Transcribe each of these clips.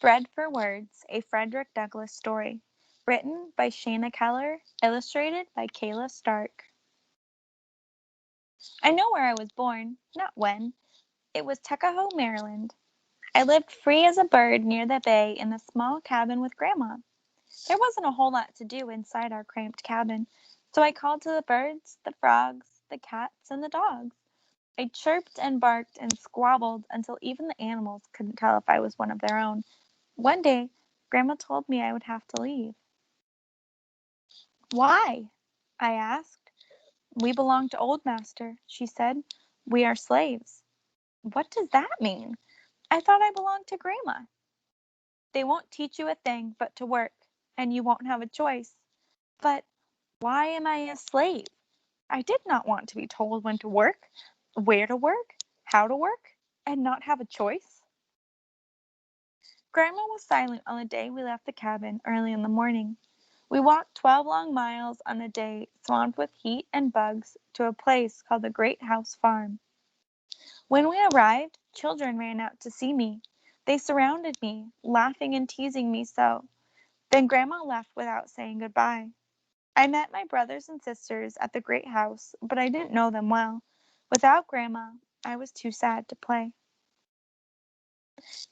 Bread for Words, a Frederick Douglass story. Written by Shana Keller, illustrated by Kayla Stark. I know where I was born, not when. It was Tuckahoe, Maryland. I lived free as a bird near the bay in a small cabin with Grandma. There wasn't a whole lot to do inside our cramped cabin, so I called to the birds, the frogs, the cats, and the dogs. I chirped and barked and squabbled until even the animals couldn't tell if I was one of their own. One day, Grandma told me I would have to leave. Why? I asked. We belong to Old Master, she said. We are slaves. What does that mean? I thought I belonged to Grandma. They won't teach you a thing but to work, and you won't have a choice. But why am I a slave? I did not want to be told when to work, where to work, how to work, and not have a choice. Grandma was silent on the day we left the cabin early in the morning. We walked 12 long miles on a day swamped with heat and bugs to a place called the Great House Farm. When we arrived, children ran out to see me. They surrounded me, laughing and teasing me so. Then Grandma left without saying goodbye. I met my brothers and sisters at the great house, but I didn't know them well. Without Grandma, I was too sad to play.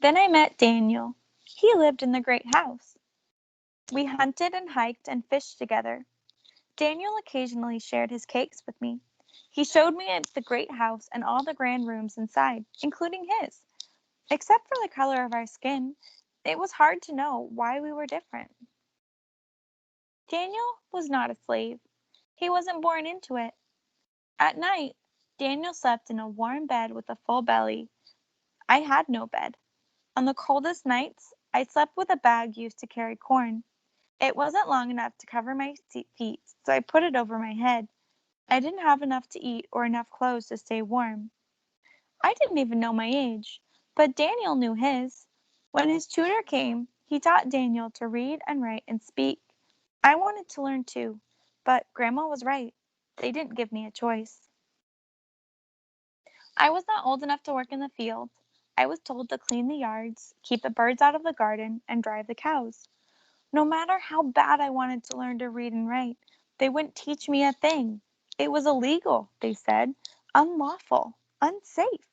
Then I met Daniel. He lived in the great house. We hunted and hiked and fished together. Daniel occasionally shared his cakes with me. He showed me the great house and all the grand rooms inside, including his. Except for the color of our skin, it was hard to know why we were different. Daniel was not a slave. He wasn't born into it. At night, Daniel slept in a warm bed with a full belly. I had no bed. On the coldest nights, I slept with a bag used to carry corn. It wasn't long enough to cover my feet, so I put it over my head. I didn't have enough to eat or enough clothes to stay warm. I didn't even know my age, but Daniel knew his. When his tutor came, he taught Daniel to read and write and speak. I wanted to learn too, but Grandma was right. They didn't give me a choice. I was not old enough to work in the field. I was told to clean the yards, keep the birds out of the garden, and drive the cows. No matter how bad I wanted to learn to read and write, they wouldn't teach me a thing. It was illegal, they said, unlawful, unsafe.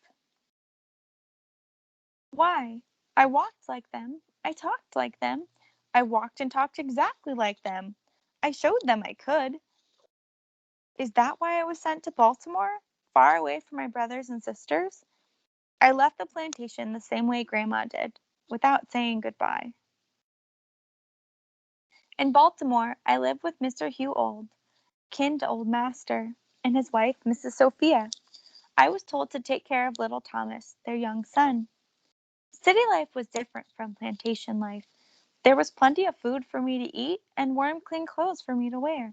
Why? I walked like them. I talked like them. I walked and talked exactly like them. I showed them I could. Is that why I was sent to Baltimore, far away from my brothers and sisters? I left the plantation the same way Grandma did, without saying goodbye. In Baltimore, I lived with Mr. Hugh Old, kin to Old Master, and his wife, Mrs. Sophia. I was told to take care of little Thomas, their young son. City life was different from plantation life. There was plenty of food for me to eat and warm, clean clothes for me to wear.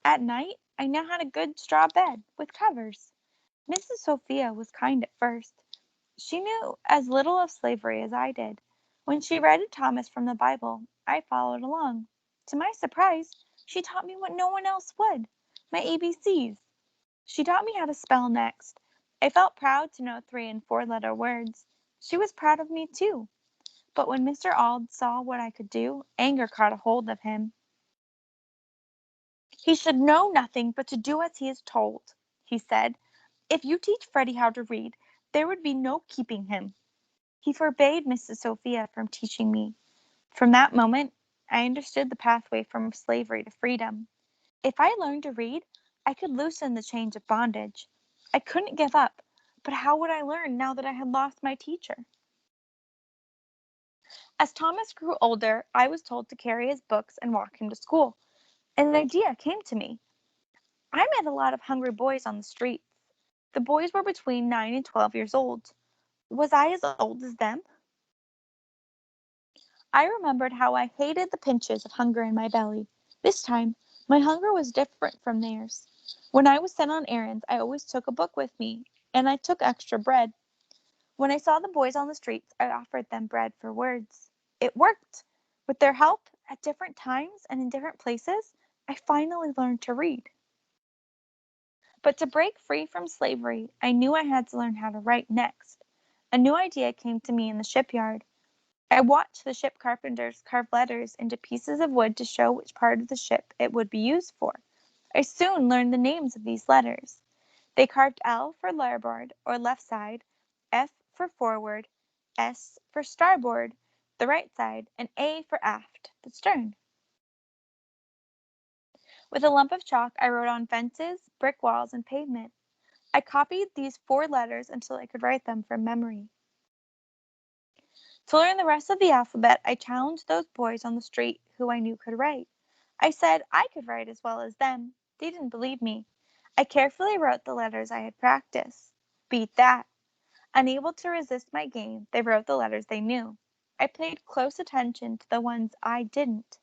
At night, I now had a good straw bed with covers. Mrs. Sophia was kind at first. She knew as little of slavery as I did. When she read to Thomas from the Bible, I followed along. To my surprise, she taught me what no one else would, my ABCs. She taught me how to spell next. I felt proud to know 3 and 4 letter words. She was proud of me too. But when Mr. Auld saw what I could do, anger caught a hold of him. He should know nothing but to do as he is told, he said. If you teach Freddie how to read, there would be no keeping him. He forbade Mrs. Sophia from teaching me. From that moment, I understood the pathway from slavery to freedom. If I learned to read, I could loosen the chains of bondage. I couldn't give up, but how would I learn now that I had lost my teacher? As Thomas grew older, I was told to carry his books and walk him to school. An idea came to me. I met a lot of hungry boys on the streets. The boys were between 9 and 12 years old. Was I as old as them? I remembered how I hated the pinches of hunger in my belly. This time, my hunger was different from theirs. When I was sent on errands, I always took a book with me, and I took extra bread. When I saw the boys on the streets, I offered them bread for words. It worked. With their help, at different times and in different places, I finally learned to read. But to break free from slavery, I knew I had to learn how to write next. A new idea came to me in the shipyard. I watched the ship carpenters carve letters into pieces of wood to show which part of the ship it would be used for. I soon learned the names of these letters. They carved L for larboard or left side, F for forward, S for starboard, the right side, and A for aft, the stern. With a lump of chalk, I wrote on fences, brick walls, and pavement. I copied these 4 letters until I could write them from memory. To learn the rest of the alphabet, I challenged those boys on the street who I knew could write. I said I could write as well as them. They didn't believe me. I carefully wrote the letters I had practiced. Beat that. Unable to resist my game, they wrote the letters they knew. I paid close attention to the ones I didn't.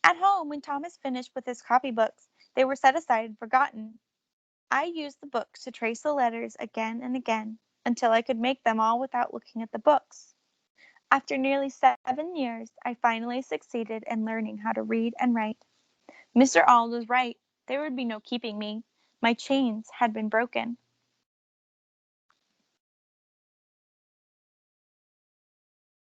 At home, when Thomas finished with his copybooks, they were set aside and forgotten. I used the books to trace the letters again and again until I could make them all without looking at the books. After nearly 7 years, I finally succeeded in learning how to read and write. Mr. Auld was right. There would be no keeping me. My chains had been broken.